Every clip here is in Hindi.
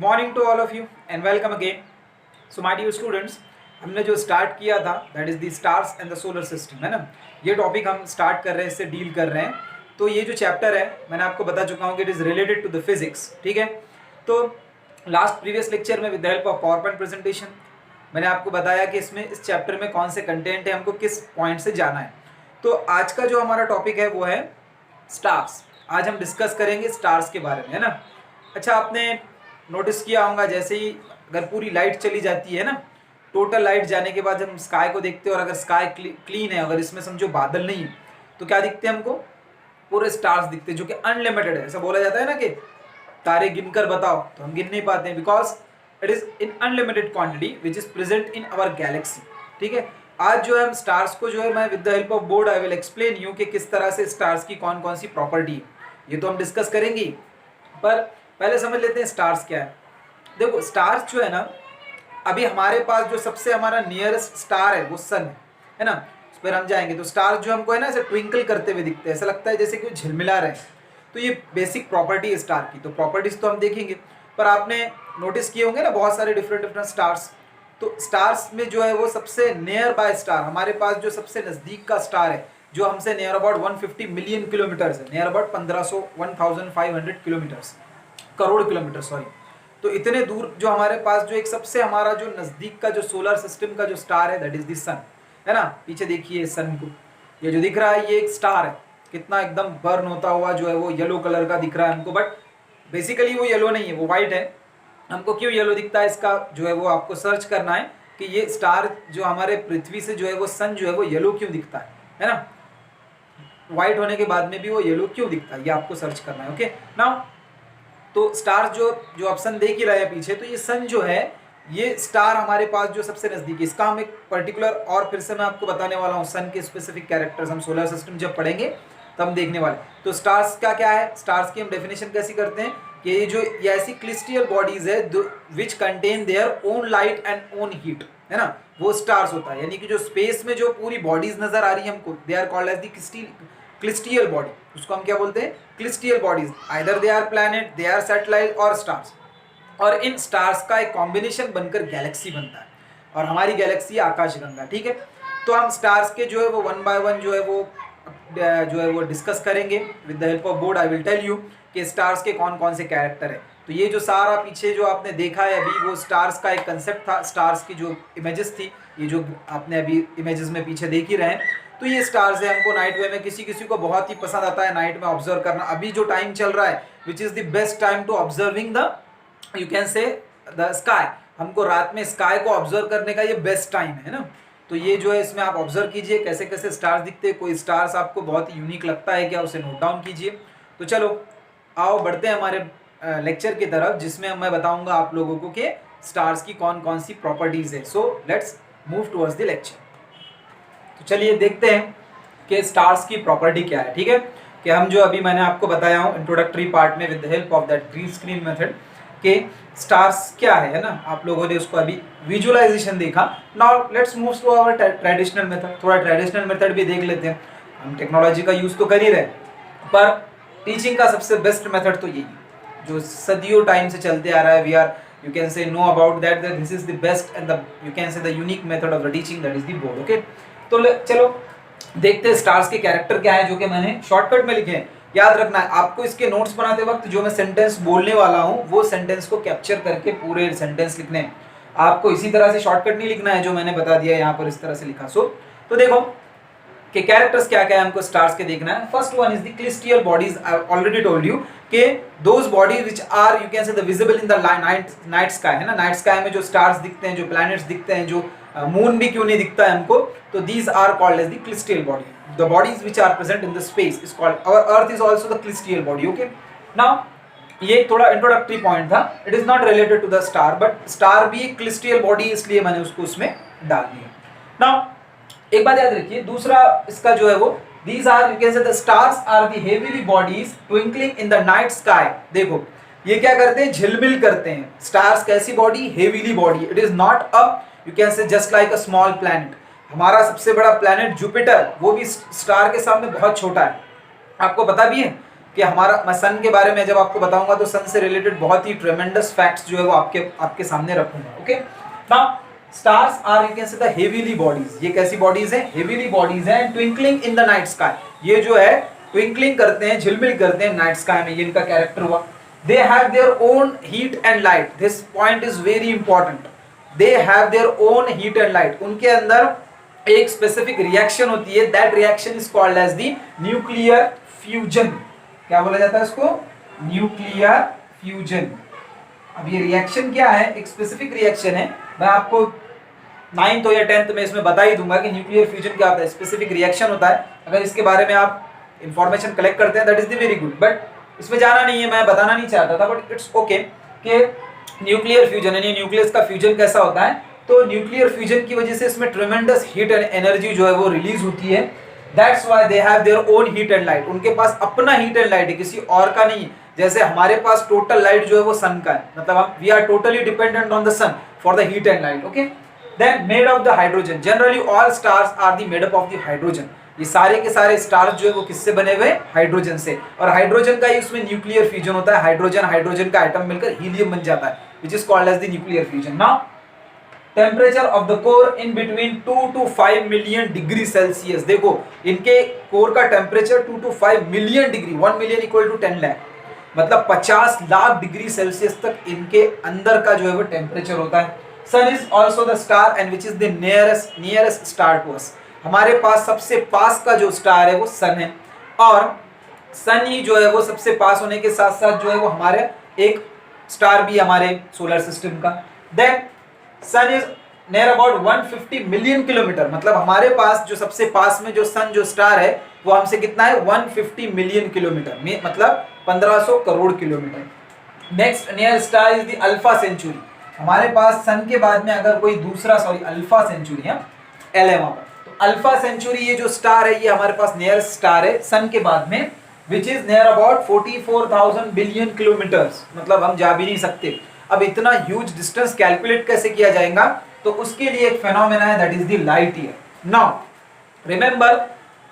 Morning to all of you and welcome again. So my dear students, हमने जो स्टार्ट किया था that is the stars and the solar system, है ना। ये टॉपिक हम स्टार्ट कर रहे हैं, इससे डील कर रहे हैं। तो ये जो चैप्टर है मैंने आपको बता चुका हूँ कि it is related to the physics, ठीक है। तो लास्ट प्रीवियस लेक्चर में with the help of power point presentation मैंने आपको बताया कि इसमें इस चैप्टर में कौन से कंटेंट है, हमको किस पॉइंट से जाना है। तो आज का जो हमारा टॉपिक है वो है स्टार्स। आज हम डिस्कस करेंगे स्टार्स के बारे में, है ना। अच्छा, आपने नोटिस किया होगा जैसे ही अगर पूरी लाइट चली जाती है ना, टोटल लाइट जाने के बाद हम स्काई को देखते हैं और अगर स्काई क्लीन है, अगर इसमें समझो बादल नहीं है, तो क्या दिखते हैं हमको? पूरे स्टार्स दिखते हैं जो कि अनलिमिटेड है। ऐसा बोला जाता है ना कि तारे गिनकर बताओ, तो हम गिन नहीं पाते हैं because it is in unlimited quantity which is present in our galaxy, ठीक है। आज जो है हम स्टार्स को जो है मैं with the help of board I will explain you कि किस तरह से स्टार्स की कौन कौन सी प्रॉपर्टी है, ये तो हम डिस्कस करेंगे। पर पहले समझ लेते हैं स्टार्स क्या है। देखो, स्टार्स जो है ना, अभी हमारे पास जो सबसे हमारा नियरेस्ट स्टार है वो सन है ना। उस पर हम जाएंगे तो स्टार जो हमको है ना ऐसे ट्विंकल करते हुए दिखते हैं, ऐसा लगता है जैसे कि झिलमिला रहे हैं। तो ये बेसिक प्रॉपर्टी है स्टार की। तो प्रॉपर्टीज तो हम देखेंगे, पर आपने नोटिस किए होंगे ना बहुत सारे डिफरेंट डिफरेंट स्टार्स। तो स्टार्स में जो है वो सबसे नियर बाय स्टार, हमारे पास जो सबसे नज़दीक का स्टार है, जो हमसे नियर अबाउट 150 मिलियन किलोमीटर्स है, near about 1500 kilometres, crore kilometre sorry. तो इतने दूर जो हमारे पास जो एक सबसे हमारा जो नज़दीक का जो सोलर सिस्टम का जो स्टार है दैट इज द सन, है ना। पीछे देखिए सन को, ये जो दिख रहा है ये एक स्टार है। कितना एकदम बर्न होता हुआ जो है वो येलो कलर का दिख रहा है हमको, बट बेसिकली वो येलो नहीं है, वो वाइट है। हमको क्यों येलो दिखता है इसका जो है वो आपको सर्च करना है कि ये स्टार जो हमारे पृथ्वी से जो है वो सन जो है वो येलो क्यों दिखता है ना। व्हाइट होने के बाद में भी वो येलो क्यों दिखता है, ये आपको सर्च करना है। ओके नाउ, तो स्टार जो ऑप्शन देख ही रहे हैं पीछे, तो ये सन जो है ये स्टार हमारे पास जो सबसे नजदीक है, इसका हम एक पर्टिकुलर और फिर से मैं आपको बताने वाला हूँ सन के स्पेसिफिक कैरेक्टर्स। हम सोलर सिस्टम जब पढ़ेंगे तब हम देखने वाले। तो स्टार्स का क्या है, स्टार्स की हम डेफिनेशन कैसी करते हैं कि ये ऐसी क्रिस्टल बॉडीज है which contain their own light and own heat, है ना, वो स्टार्स होता है। यानी कि जो स्पेस में जो पूरी बॉडीज नजर आ रही है हमको, they are called as the crystal body. उसको हम क्या बोलते हैं? Crystal bodies. Either they are planet, they are satellite और स्टार्स। और इन स्टार्स का एक कॉम्बिनेशन बनकर गैलेक्सी बनता है, और हमारी गैलेक्सी आकाशगंगा, ठीक है। तो हम स्टार्स के जो है वो वन बाय वन जो है वो डिस्कस करेंगे with the help of board. I will tell you कि स्टार्स के कौन कौन से कैरेक्टर है। तो ये जो सारा पीछे जो आपने देखा है अभी, वो स्टार्स का एक कंसेप्ट था। स्टार्स की जो इमेजेस थी, ये जो आपने अभी इमेजेस में पीछे देख ही रहे हैं, तो ये स्टार्स है। हमको नाइट वे में किसी किसी को बहुत ही पसंद आता है नाइट में ऑब्जर्व करना। अभी जो टाइम चल रहा है which is the best time to observing the, you can say the sky. हमको रात में स्काई को ऑब्जर्व करने का ये बेस्ट टाइम है ना। तो ये जो है इसमें आप ऑब्जर्व कीजिए कैसे कैसे स्टार्स दिखते हैं। कोई स्टार्स आपको बहुत ही यूनिक लगता है क्या, उसे नोट डाउन कीजिए। तो चलो आओ बढ़ते हैं हमारे लेक्चर की तरफ, जिसमें मैं बताऊंगा आप लोगों को कि स्टार्स की कौन कौन सी प्रॉपर्टीज है। So let's move towards the lecture. तो चलिए देखते हैं कि स्टार्स की प्रॉपर्टी क्या है, ठीक है। कि हम जो अभी मैंने आपको बताया हूँ इंट्रोडक्टरी पार्ट में with the help of that green screen method के स्टार्स क्या है ना। आप लोगों ने उसको अभी विजुअलाइजेशन देखा। Now let's move to our traditional method. थोड़ा ट्रेडिशनल मेथड भी देख लेते हैं। हम टेक्नोलॉजी का यूज तो कर ही रहे, पर टीचिंग का सबसे बेस्ट मेथड तो यही है जो सदियों टाइम से चलते आ रहा है। We are, you can say, know about that this is the best and the, you can say, the unique method of the teaching, that is the board. okay, तो चलो देखते हैं स्टार्स के कैरेक्टर क्या है, जो कि मैंने शॉर्टकट में लिखे हैं। याद रखना है आपको, इसके नोट्स बनाते वक्त जो मैं सेंटेंस बोलने वाला हूँ वो सेंटेंस को कैप्चर करके पूरे सेंटेंस लिखने हैं। आपको इसी तरह से शॉर्टकट नहीं लिखना है जो मैंने बता दिया यहाँ पर, इस तरह से लिखा। सो तो देखो कि कैरेक्टर्स क्या क्या है हमको स्टार्स के देखना है। First one is the crystal bodies. I already told you कि those bodies which are, you can say, the visible in the night sky, है ना। नाइट स्काई में जो स्टार्स दिखते हैं, जो प्लैनेट्स दिखते हैं, जो मून भी क्यों नहीं दिखता है हमको, तो these are called as the crystal body. The bodies which are present in the space is called, our earth is also the crystal body. Okay now, ये थोड़ा इंट्रोडक्टरी पॉइंट था। It is not related to the star, but star भी एक क्रिस्टल बॉडी, इसलिए मैंने उसको उसमें डाल दिया। नाउ एक बात याद रखिए, दूसरा इसका जो है वो, these are, you can say, the stars are the heavily bodies twinkling in the night sky। देखो ये क्या करते हैं, झिलमिल करते हैं। स्टार्स कैसी body? Heavily body. It is not a, you can से, just like a small planet. हमारा सबसे बड़ा प्लैनेट जुपिटर, वो भी स्टार के सामने बहुत छोटा है। आपको पता भी है कि हमारा, मैं सन के बारे में जब आपको बताऊंगा तो सन से रिलेटेड बहुत ही ट्रेमेंडस फैक्ट्स जो है वो आपके सामने रखूंगा। Okay, now stars are you can say the heavily bodies. ये कैसी बॉडीज हैं? हेवीली बॉडीज हैं, twinkling in the night sky. ये जो है ट्विंकलिंग करते हैं, झिलमिल करते हैं नाइट स्काई में, ये इनका कैरेक्टर हुआ। They have their own heat and light, this point is very important. They have their own heat and light, उनके अंदर एक स्पेसिफिक रिएक्शन होती है, that reaction is called as the nuclear fusion. क्या बोला जाता है इसको? Nuclear fusion. अब ये रिएक्शन क्या है? एक स्पेसिफिक रिएक्शन है, मैं आपको 9th या 10th में इसमें बता ही दूंगा कि न्यूक्लियर फ्यूजन क्या होता है। स्पेसिफिक रिएक्शन होता है, अगर इसके बारे में आप इंफॉर्मेशन कलेक्ट करते हैं that is the very good, but इसमें जाना नहीं है, मैं बताना नहीं चाहता था, बट इट्स ओके कि न्यूक्लियर फ्यूजन यानी न्यूक्लियस का फ्यूजन कैसा होता है। तो न्यूक्लियर फ्यूजन की वजह से इसमें ट्रेमेंडस हीट एंड एनर्जी जो है वो रिलीज होती है। That's why they have their own heat and light, उनके पास अपना हीट एंड लाइट है, किसी और का नहीं। जैसे हमारे पास टोटल लाइट जो है वो सन का है, मतलब हम we are totally dependent on the sun for the heat and light. Okay, then made of the hydrogen, generally all stars are the made up of the hydrogen. ये सारे के सारे स्टार्स जो है वो किससे बने हुए? हाइड्रोजन से। और हाइड्रोजन का ही उसमें न्यूक्लियर फ्यूजन होता है, हाइड्रोजन का एटम मिलकर हीलियम बन जाता है, which is called as the nuclear fusion. Now temperature of the core in between 2 to 5 million degree Celsius. देखो इनके कोर का temperature 2 to 5 million degree, 1 million equal to 10 lakh, मतलब 50 लाख डिग्री सेल्सियस तक इनके अंदर का जो है वो टेम्परेचर होता है। Sun is also the star and which is the nearest star to us. हमारे पास सबसे पास का जो स्टार है वो सन है, और सन ही जो है वो सबसे पास होने के साथ साथ जो है वो हमारे एक स्टार भी हमारे सोलर सिस्टम का। Then sun is near about 150 million kilometre, मतलब हमारे पास जो सबसे पास में जो सन जो स्टार है वो हमसे कितना है? 150 मिलियन किलोमीटर में, मतलब 1500 crore kilometre. Next near star is the Alpha Centauri. हमारे पास सन के बाद में अगर कोई दूसरा, अल्फा सेंचुरी है, एल है वहां पर, तो अल्फा सेंचुरी ये जो स्टार है ये हमारे पास नियर स्टार है सन के बाद में, which is near about 44,000 billion kilometres, मतलब हम जा भी नहीं सकते। अब इतना ह्यूज डिस्टेंस कैलकुलेट कैसे किया जाएगा? तो उसके लिए एक फेनोमेना है, that is the light year. Now remember,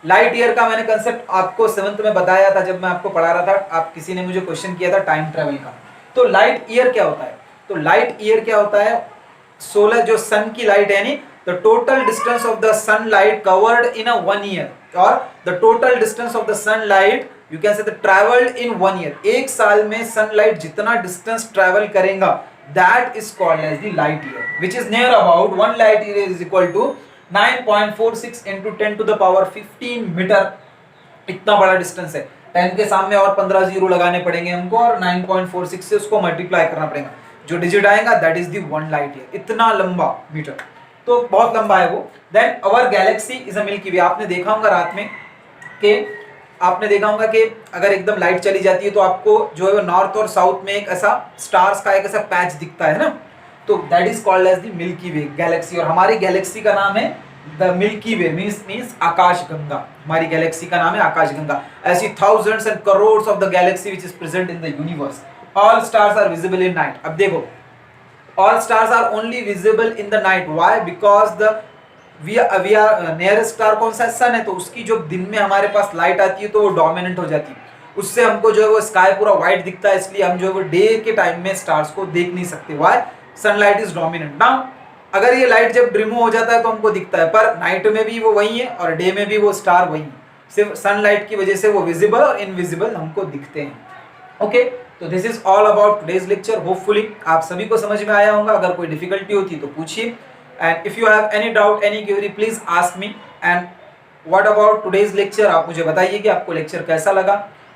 light year का मैंने कंसेप्ट आपको 7th में बताया था जब मैं आपको पढ़ा रहा था, आप किसी ने मुझे क्वेश्चन किया था टाइम ट्रेवल का। तो लाइट ईयर क्या होता है? तो लाइट ईयर क्या होता है? सोलर जो सन की लाइट है यानी the total distance of the sunlight covered in a 1 year, और the total distance of the sunlight you can say travelled in 1 year. एक साल में सनलाइट जितना डिस्टेंस ट्रैवल करेगा that is called as the light year, which is near about 1 light year is equal to 9.46 into 10 to the power 15 metre. इतना बड़ा डिस्टेंस है, 10 के सामने और 15 जीरो लगाने पड़ेंगे हमको, और 9.46 से उसको मल्टीप्लाई करना पड़ेगा, जो डिजिट आएगा that is the 1 light year. इतना लंबा मीटर, तो बहुत लंबा है वो। Then our galaxy is a milky way. आपने देखा होगा रात में कि आपने देखा होगा कि अगर एकदम लाइट चली जाती है तो आपको जो है वो नॉर्थ और साउथ में एक ऐसा स्टार्स का एक ऐसा पैच दिखता है ना, तो that is called as the Milky Way galaxy. और हमारी गैलेक्सी का नाम है the Milky Way, means Akash Ganga. हमारी गैलेक्सी का नाम है आकाश गंगा। ऐसी thousands and crores of the galaxy which is present in the universe. All stars are visible in night. अब देखो, all stars are only visible in the night. Why? Because the we are nearest star कौन सा? सन है, तो उसकी जो दिन में हमारे पास लाइट आती है तो वो डोमिनेंट हो जाती है, उससे हमको जो है वो स्काई पूरा व्हाइट दिखता है, इसलिए हम जो है वो डे के टाइम में स्टार्स को देख नहीं सकते। Why? Sunlight is dominant. Now अगर ये लाइट जब रिमूव हो जाता है तो हमको दिखता है, पर नाइट में भी वो वही है और डे में भी वो स्टार वही है, सिर्फ सनलाइट की वजह से वो विजिबल और इनविजिबल हमको दिखते हैं। ओके, तो this is all about today's lecture. Hopefully आप सभी को समझ में आया होगा। अगर कोई डिफिकल्टी होती तो पूछिए, and if you have any doubt, any query, please ask me. And what about today's lecture, आप मुझे बताइए कि आपको लेक्चर कैसा लगा।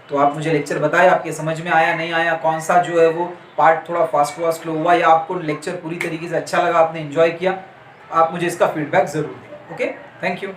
तो आप मुझे लेक्चर बताएं, आपके समझ में आया नहीं आया, कौन सा जो है वो पार्ट थोड़ा फास्ट हुआ, या आपको लेक्चर पूरी तरीके से अच्छा लगा, आपने एंजॉय किया, आप मुझे इसका फीडबैक जरूर दें। Okay, thank you.